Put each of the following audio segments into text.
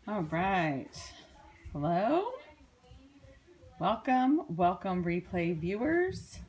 All right. Hello. Welcome replay viewers.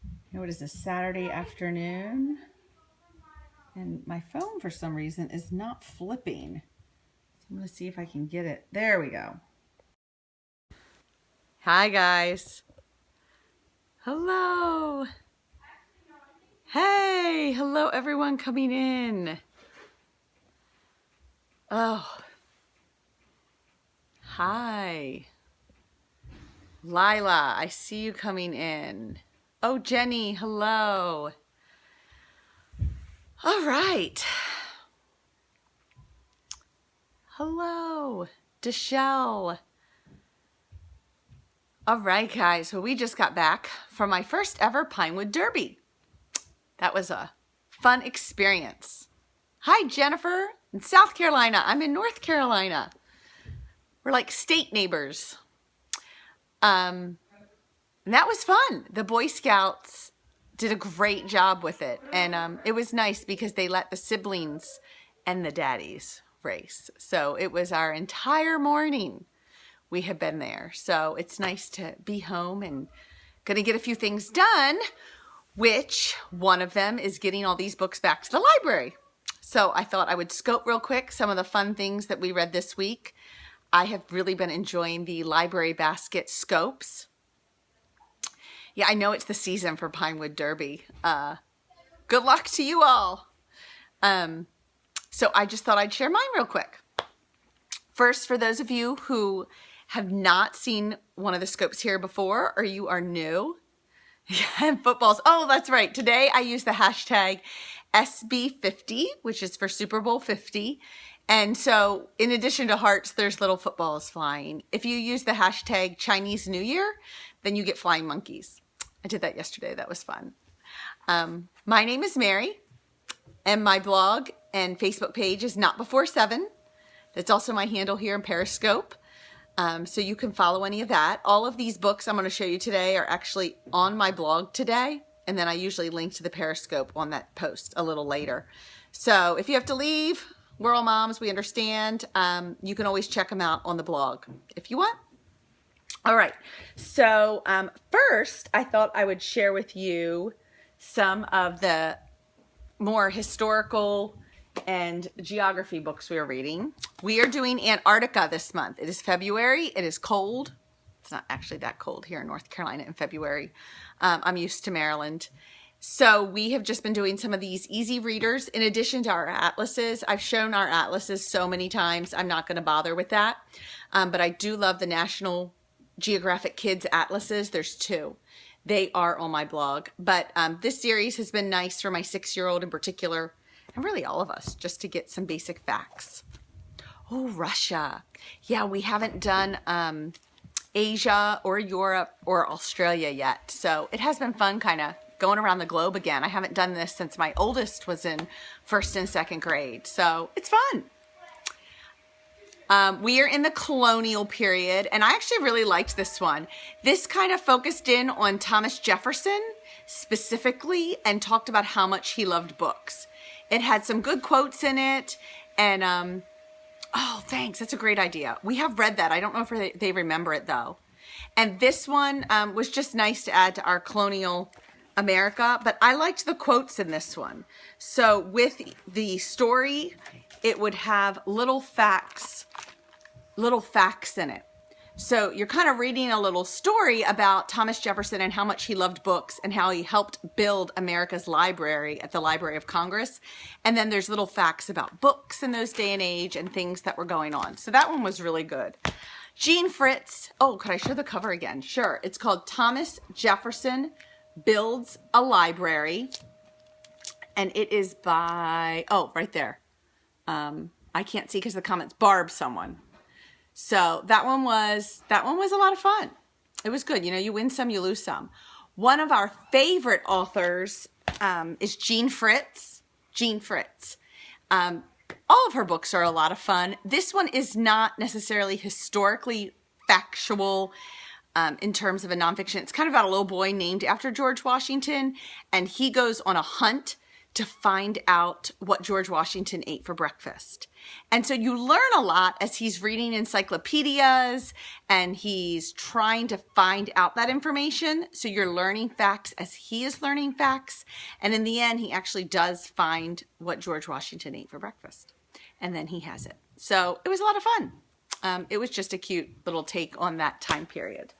You know, it is a Saturday afternoon and my phone for some reason is not flipping. So I'm going to see if I can get it. There we go. Hi guys. Hello. Hey, hello everyone coming in. Oh. Hi. Lila, I see you coming in. Oh, Jenny, hello. All right. Hello, Deshelle. All right, guys. So we just got back from my first ever Pinewood Derby. That was a fun experience. Hi, Jennifer in South Carolina. I'm in North Carolina. We're like state neighbors. And that was fun. The Boy Scouts did a great job with it. And it was nice because they let the siblings and the daddies race. So it was our entire morning we had been there. So it's nice to be home and gonna get a few things done, which one of them is getting all these books back to the library. So I thought I would scope real quick some of the fun things that we read this week. I have really been enjoying the library basket scopes. Yeah, I know it's the season for Pinewood Derby. Good luck to you all. So I just thought I'd share mine real quick. First, for those of you who have not seen one of the scopes here before, or you are new, footballs. Oh, that's right. Today I use the hashtag SB50, which is for Super Bowl 50. And so in addition to hearts, there's little footballs flying. If you use the hashtag Chinese New Year, then you get flying monkeys. I did that yesterday. That was fun. My name is Mary, and my blog and Facebook page is Not Before 7. That's also my handle here in Periscope. So you can follow any of that. All of these books I'm going to show you today are actually on my blog today. And then I usually link to the Periscope on that post a little later. So if you have to leave, we're all moms, we understand. You can always check them out on the blog if you want. All right. So first, I thought I would share with you some of the more historical and geography books we are reading. We are doing Antarctica this month. It is February. It is cold. It's not actually that cold here in North Carolina in February. I'm used to Maryland. So we have just been doing some of these easy readers in addition to our atlases. I've shown our atlases so many times. I'm not going to bother with that. But I do love the National Geographic Kids atlases. There's 2. They are on my blog. But this series has been nice for my 6-year-old in particular, and really all of us, just to get some basic facts. Oh, Russia. Yeah, we haven't done Asia or Europe or Australia yet. So it has been fun kind of going around the globe again. I haven't done this since my oldest was in 1st and 2nd grade. So it's fun. We are in the colonial period, and I actually really liked this one. This kind of focused in on Thomas Jefferson specifically and talked about how much he loved books. It had some good quotes in it, and oh, thanks. That's a great idea. We have read that. I don't know if they remember it, though. And this one was just nice to add to our colonial America, but I liked the quotes in this one. So with the story, it would have little facts in it. So you're kind of reading a little story about Thomas Jefferson and how much he loved books and how he helped build America's library at the Library of Congress. And then there's little facts about books in those day and age and things that were going on. So that one was really good. Jean Fritz. Oh, could I show the cover again? Sure. It's called Thomas Jefferson Builds a Library. And it is by, oh, right there. I can't see because the comments, Barb someone. So that one was a lot of fun. It was good. You know, you win some, you lose some. One of our favorite authors is Jean Fritz. Jean Fritz. All of her books are a lot of fun. This one is not necessarily historically factual in terms of a nonfiction. It's kind of about a little boy named after George Washington, and he goes on a hunt to find out what George Washington ate for breakfast. And so you learn a lot as he's reading encyclopedias and he's trying to find out that information. So you're learning facts as he is learning facts. And in the end, he actually does find what George Washington ate for breakfast. And then he has it. So it was a lot of fun. It was just a cute little take on that time period.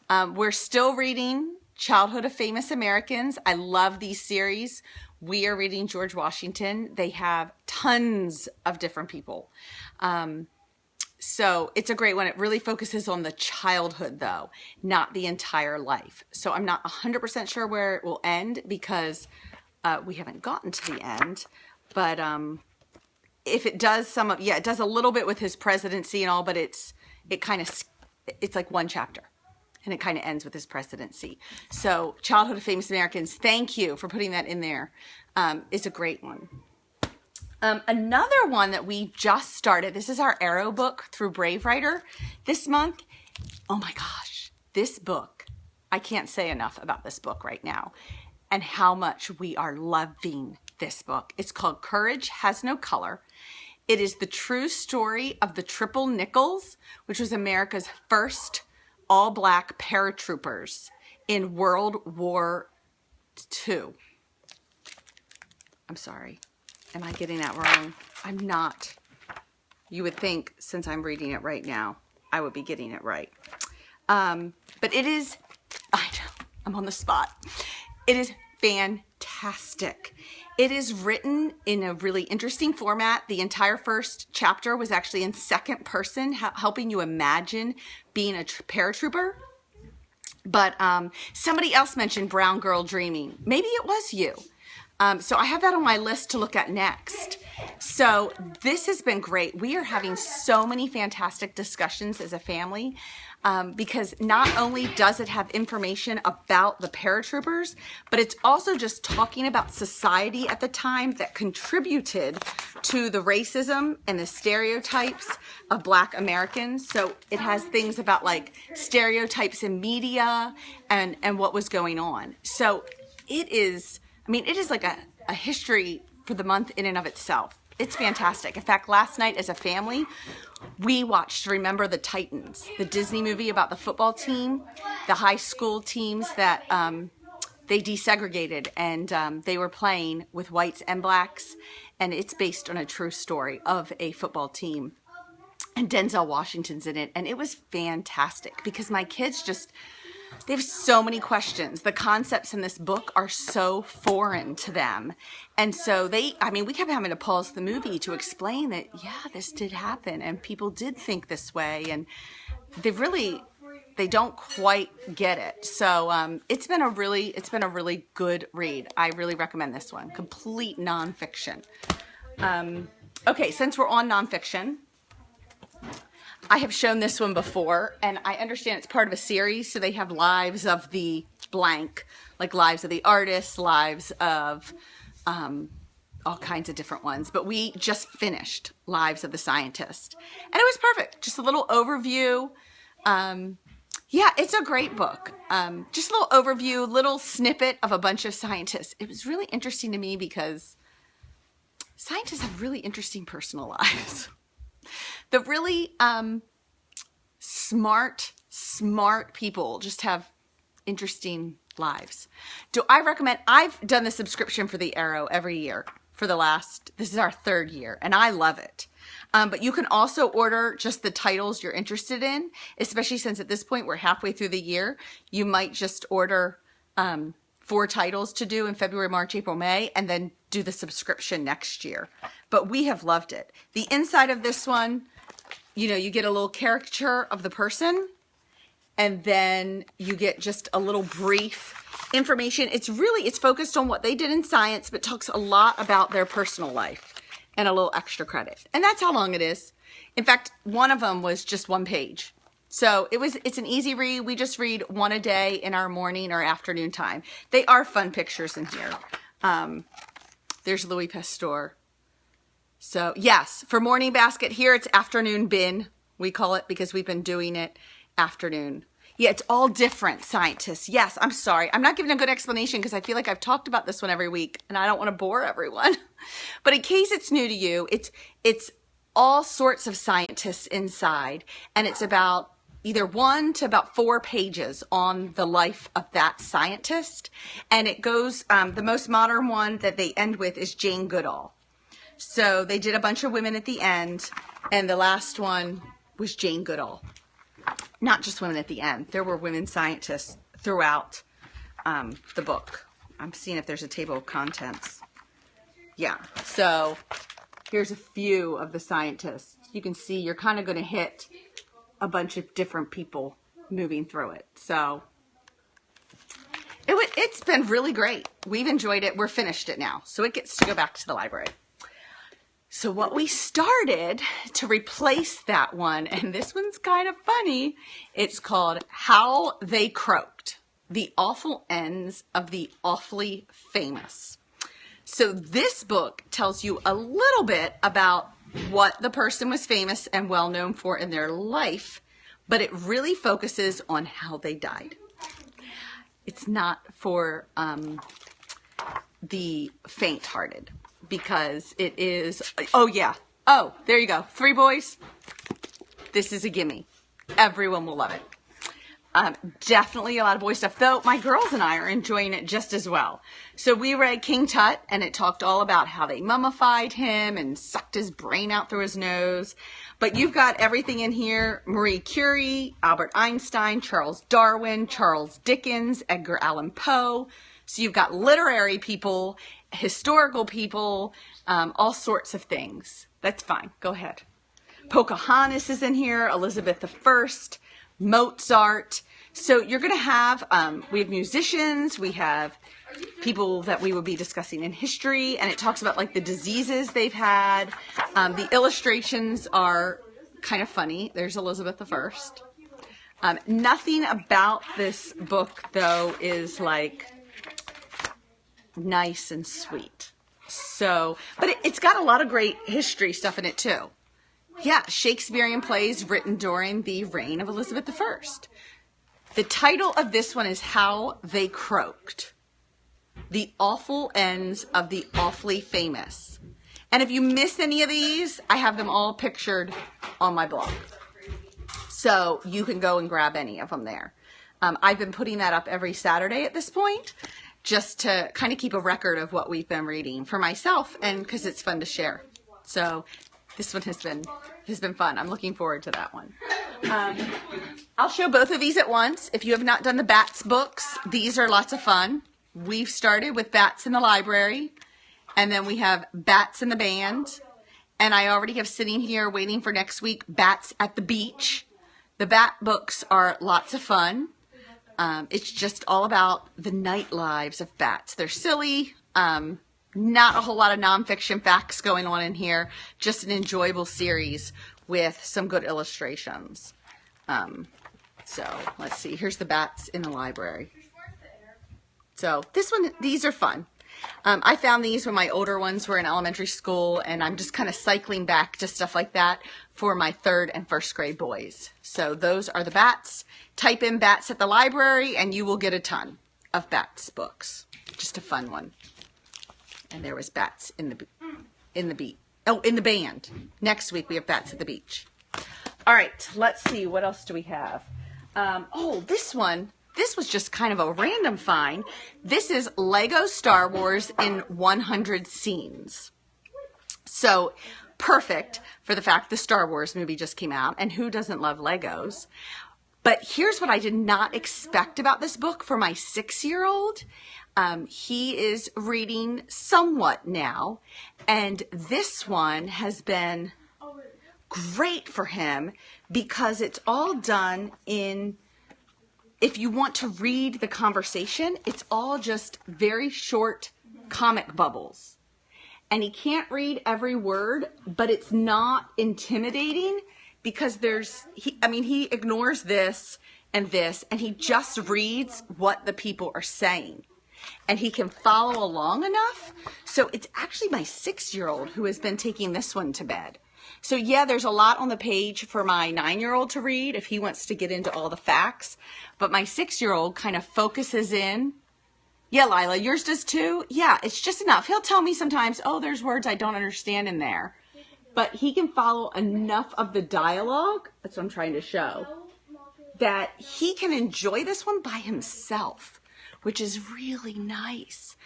We're still reading Childhood of Famous Americans. I love these series. We are reading George Washington. They have tons of different people. So it's a great one. It really focuses on the childhood though, not the entire life. So I'm not 100% sure where it will end because we haven't gotten to the end. But if it does it does a little bit with his presidency and all, but it's like one chapter. And it kind of ends with his presidency. So Childhood of Famous Americans, thank you for putting that in there. It's a great one. Another one that we just started, this is our Arrow book through Brave Writer this month. Oh my gosh, this book, I can't say enough about this book right now and how much we are loving this book. It's called Courage Has No Color. It is the true story of the Triple Nickels, which was America's first all-black paratroopers in World War II. I'm sorry. Am I getting that wrong? I'm not. You would think, since I'm reading it right now, I would be getting it right. But it is, I know, I'm on the spot. It is fantastic. It is written in a really interesting format. The entire first chapter was actually in second person, helping you imagine being a paratrooper. But somebody else mentioned Brown Girl Dreaming. Maybe it was you. So I have that on my list to look at next. So this has been great. We are having so many fantastic discussions as a family because not only does it have information about the paratroopers, but it's also just talking about society at the time that contributed to the racism and the stereotypes of Black Americans. So it has things about like stereotypes in media and what was going on. So it is, I mean, it is like a history for the month in and of itself. It's fantastic. In fact, last night as a family, we watched Remember the Titans, the Disney movie about the football team, the high school teams that they desegregated and they were playing with whites and blacks. And it's based on a true story of a football team. And Denzel Washington's in it. And it was fantastic because my kids just, they have so many questions. The concepts in this book are so foreign to them. And so we kept having to pause the movie to explain that, yeah, this did happen and people did think this way. And they don't quite get it. So it's been a really good read. I really recommend this one. Complete nonfiction. Okay, since we're on nonfiction, I have shown this one before, and I understand it's part of a series, so they have lives of the blank, like lives of the artists, lives of all kinds of different ones. But we just finished Lives of the Scientist, and it was perfect. Just a little overview. Yeah, it's a great book. Just a little overview, little snippet of a bunch of scientists. It was really interesting to me because scientists have really interesting personal lives. The really smart people just have interesting lives. Do I recommend? I've done the subscription for the Arrow every year for this is our third year, and I love it. But you can also order just the titles you're interested in, especially since at this point we're halfway through the year. You might just order 4 titles to do in February, March, April, May, and then do the subscription next year. But we have loved it. The inside of this one, you get a little caricature of the person, and then you get just a little brief information. It's focused on what they did in science, but talks a lot about their personal life and a little extra credit. And that's how long it is. In fact, one of them was just 1 page. So it's an easy read. We just read one a day in our morning or afternoon time. They are fun pictures in here. There's Louis Pasteur. So yes, for morning basket here, it's afternoon bin. We call it because we've been doing it afternoon. Yeah, it's all different scientists. Yes, I'm sorry. I'm not giving a good explanation because I feel like I've talked about this one every week and I don't want to bore everyone. But in case it's new to you, it's all sorts of scientists inside, and it's about either 1 to about 4 pages on the life of that scientist. And it goes, the most modern one that they end with is Jane Goodall. So they did a bunch of women at the end, and the last one was Jane Goodall. Not just women at the end. There were women scientists throughout the book. I'm seeing if there's a table of contents. Yeah, so here's a few of the scientists. You can see you're kind of going to hit a bunch of different people moving through it. So it's been really great. We've enjoyed it. We're finished it now. So it gets to go back to the library. So what we started to replace that one, and this one's kind of funny, it's called How They Croaked, The Awful Ends of the Awfully Famous. So this book tells you a little bit about what the person was famous and well known for in their life, but it really focuses on how they died. It's not for the faint-hearted, because it is, oh yeah, oh, there you go, 3 boys. This is a gimme. Everyone will love it. Definitely a lot of boy stuff, though my girls and I are enjoying it just as well. So we read King Tut, and it talked all about how they mummified him and sucked his brain out through his nose. But you've got everything in here: Marie Curie, Albert Einstein, Charles Darwin, Charles Dickens, Edgar Allan Poe. So you've got literary people, historical people, all sorts of things. That's fine. Go ahead. Pocahontas is in here, Elizabeth I, Mozart. So you're going to have, we have musicians, we have people that we will be discussing in history, and it talks about like the diseases they've had. The illustrations are kind of funny. There's Elizabeth I. Nothing about this book, though, is like nice and sweet. So, but it's got a lot of great history stuff in it too. Yeah, Shakespearean plays written during the reign of Elizabeth I. The title of this one is How They Croaked, The Awful Ends of the Awfully Famous. And if you missed any of these, I have them all pictured on my blog. So you can go and grab any of them there. I've been putting that up every Saturday at this point, just to kind of keep a record of what we've been reading for myself, and because it's fun to share. So this one has been fun. I'm looking forward to that one. I'll show both of these at once. If you have not done the Bats books, these are lots of fun. We've started with Bats in the Library, and then we have Bats in the Band, and I already have sitting here waiting for next week, Bats at the Beach. The Bat books are lots of fun. It's just all about the night lives of bats. They're silly, not a whole lot of nonfiction facts going on in here, just an enjoyable series with some good illustrations. So let's see, here's the Bats in the Library. So these are fun. I found these when my older ones were in elementary school, and I'm just kind of cycling back to stuff like that for my 3rd and 1st grade boys. So those are the Bats. Type in Bats at the Library and you will get a ton of Bats books. Just a fun one. And there was Bats in the Band. Next week we have Bats at the Beach. All right, let's see, what else do we have? This one. This was just kind of a random find. This is Lego Star Wars in 100 Scenes. So perfect for the fact the Star Wars movie just came out, and who doesn't love Legos? But here's what I did not expect about this book for my 6-year-old. He is reading somewhat now, and this one has been great for him because it's all done in, if you want to read the conversation, it's all just very short comic bubbles. And he can't read every word, but it's not intimidating because he ignores this, and he just reads what the people are saying. And he can follow along enough. So it's actually my 6-year-old who has been taking this one to bed. So yeah, there's a lot on the page for my 9-year-old to read if he wants to get into all the facts. But my 6-year-old kind of focuses in. Yeah, Lila, yours does too? Yeah, it's just enough. He'll tell me sometimes, oh, there's words I don't understand in there. But he can follow enough of the dialogue, that's what I'm trying to show, that he can enjoy this one by himself, which is really nice.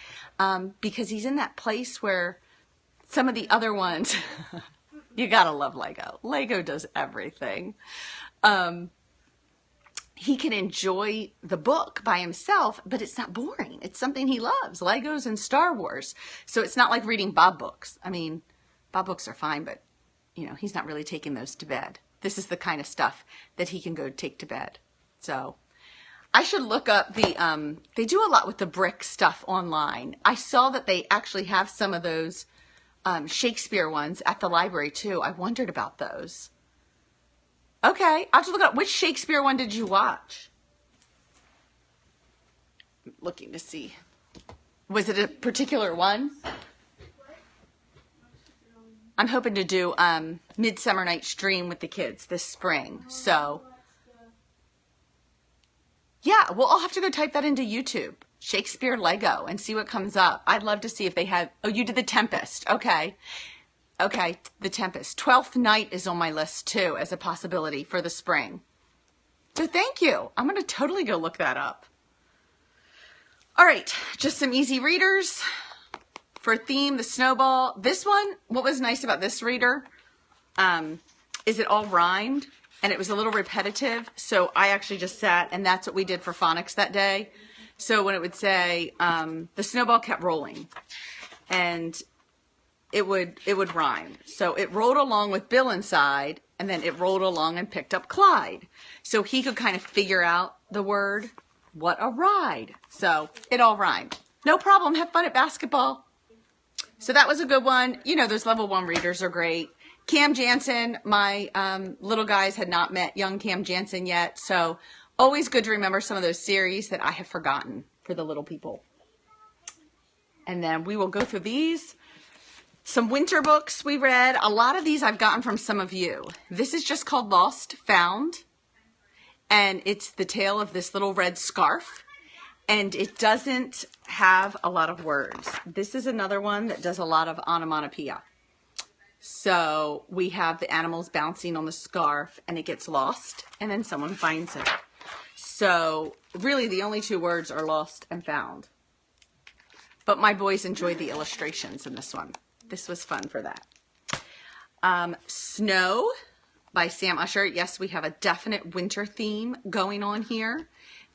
Because he's in that place where some of the other ones, you gotta love Lego. Lego does everything. He can enjoy the book by himself, but it's not boring. It's something he loves, Legos and Star Wars. So it's not like reading Bob books. I mean, Bob books are fine, but you know, he's not really taking those to bed. This is the kind of stuff that he can go take to bed. So I should look up the, they do a lot with the brick stuff online. I saw that they actually have some of those Shakespeare ones at the library too. I wondered about those. Okay, I'll have to look up. Which Shakespeare one did you watch? I'm looking to see. Was it a particular one? I'm hoping to do Midsummer Night's Dream with the kids this spring. So, yeah, well, I'll have to go type that into YouTube. Shakespeare Lego and see what comes up. I'd love to see if they have. Oh, you did The Tempest. Okay. Okay, The Tempest. 12th Night is on my list too as a possibility for the spring. So thank you. I'm going to totally go look that up. All right, just some easy readers. For theme, the snowball. This one, what was nice about this reader is it all rhymed and it was a little repetitive. So I actually just sat, and that's what we did for phonics that day. So when it would say, the snowball kept rolling, and it would rhyme. So it rolled along with Bill inside, and then it rolled along and picked up Clyde. So he could kind of figure out the word, what a ride. So it all rhymed. No problem. Have fun at basketball. So that was a good one. You know, those level 1 readers are great. Cam Jansen, my little guys had not met young Cam Jansen yet. So always good to remember some of those series that I have forgotten for the little people. And then we will go through these. Some winter books we read. A lot of these I've gotten from some of you. This is just called Lost Found. And it's the tale of this little red scarf. And it doesn't have a lot of words. This is another one that does a lot of onomatopoeia. So we have the animals bouncing on the scarf and it gets lost and then someone finds it. So really the only 2 words are lost and found. But my boys enjoyed the illustrations in this one. This was fun for that. Snow by Sam Usher. Yes, we have a definite winter theme going on here.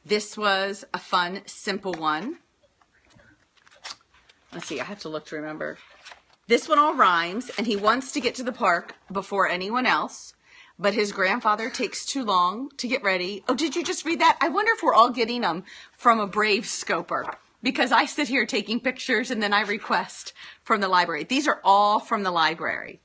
This was a fun, simple one. Let's see, I have to look to remember. This one all rhymes, and he wants to get to the park before anyone else, but his grandfather takes too long to get ready. Oh, did you just read that? I wonder if we're all getting them from a Brave Scoper, because I sit here taking pictures and then I request from the library. These are all from the library.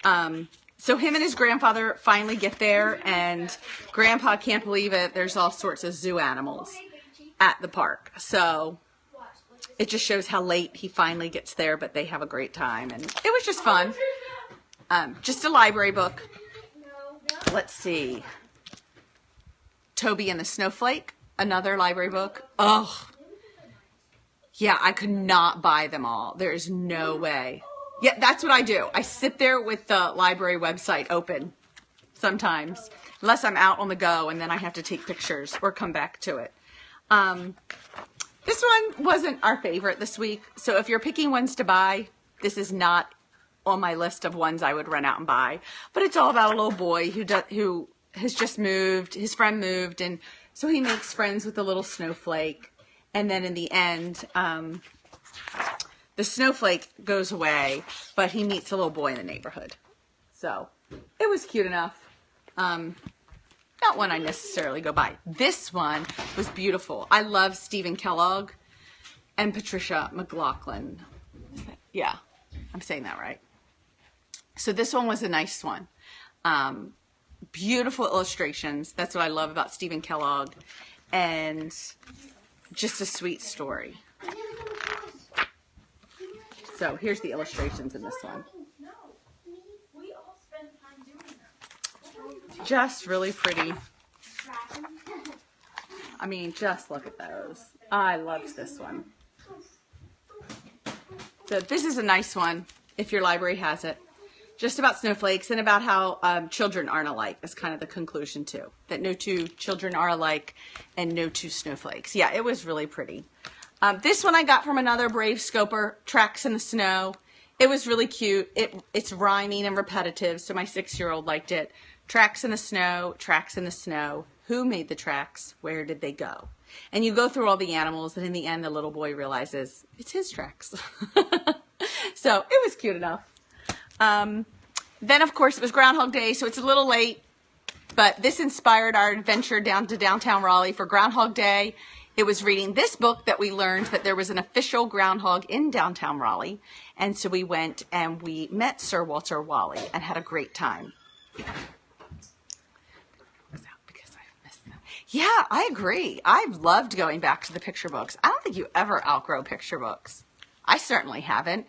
So him and his grandfather finally get there, and Grandpa can't believe it. There's all sorts of zoo animals at the park. So it just shows how late he finally gets there, but they have a great time. And it was just fun. Just a library book. Let's see. Toby and the Snowflake, another library book. Oh, yeah, I could not buy them all. There is no way. Yeah, that's what I do. I sit there with the library website open sometimes, unless I'm out on the go and then I have to take pictures or come back to it. This one wasn't our favorite this week. So if you're picking ones to buy, this is not on my list of ones I would run out and buy. But it's all about a little boy who has just moved. His friend moved, and so he makes friends with a little snowflake. And then in the end, the snowflake goes away, but he meets a little boy in the neighborhood. So it was cute enough. Not one I necessarily go buy. This one was beautiful. I love Stephen Kellogg and Patricia McLaughlin. Yeah, I'm saying that right. So this one was a nice one. Beautiful illustrations. That's what I love about Stephen Kellogg. And just a sweet story. So here's the illustrations in this one. Just really pretty. I mean, just look at those. I loved this one. So this is a nice one, if your library has it. Just about snowflakes and about how children aren't alike is kind of the conclusion too. That no two children are alike and no two snowflakes. Yeah, it was really pretty. This one I got from another Brave Scoper, Tracks in the Snow. It was really cute. It's rhyming and repetitive, so my 6-year-old liked it. Tracks in the snow, tracks in the snow. Who made the tracks? Where did they go? And you go through all the animals, and in the end, the little boy realizes it's his tracks. So it was cute enough. Then, of course, it was Groundhog Day, so it's a little late. But this inspired our adventure down to downtown Raleigh for Groundhog Day. It was reading this book that we learned that there was an official groundhog in downtown Raleigh. And so we went and we met Sir Walter Raleigh and had a great time. Yeah, I agree. I've loved going back to the picture books. I don't think you ever outgrow picture books. I certainly haven't.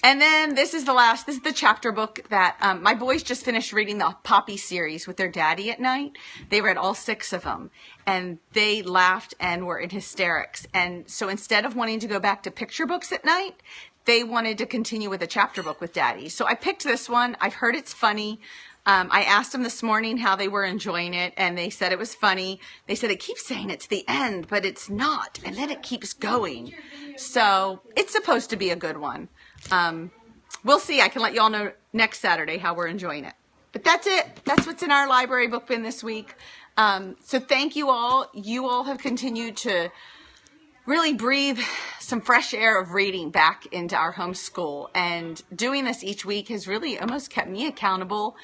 And then this is the chapter book that my boys just finished reading the Poppy series with their daddy at night. They read all 6 of them and they laughed and were in hysterics. And so instead of wanting to go back to picture books at night, they wanted to continue with a chapter book with daddy. So I picked this one. I've heard it's funny. I asked them this morning how they were enjoying it, and they said it was funny. They said it keeps saying it's the end, but it's not, and then it keeps going. So it's supposed to be a good one. We'll see. I can let you all know next Saturday how we're enjoying it. But that's it. That's what's in our library book bin this week. So thank you all. You all have continued to really breathe some fresh air of reading back into our homeschool. And doing this each week has really almost kept me accountable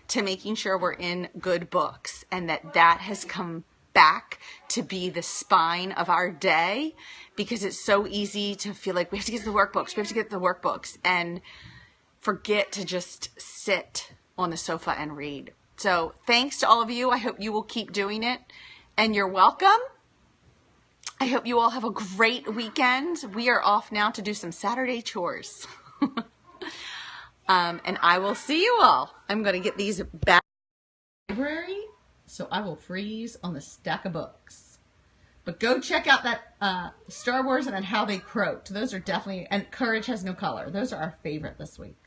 to making sure we're in good books, and that has come back to be the spine of our day, because it's so easy to feel like we have to get to the workbooks, and forget to just sit on the sofa and read. So thanks to all of you. I hope you will keep doing it, and you're welcome. I hope you all have a great weekend. We are off now to do some Saturday chores. And I will see you all. I'm going to get these back in the library, so I will freeze on the stack of books. But go check out that Star Wars and then How They Croaked. Those are definitely, and Courage Has No Color. Those are our favorite this week.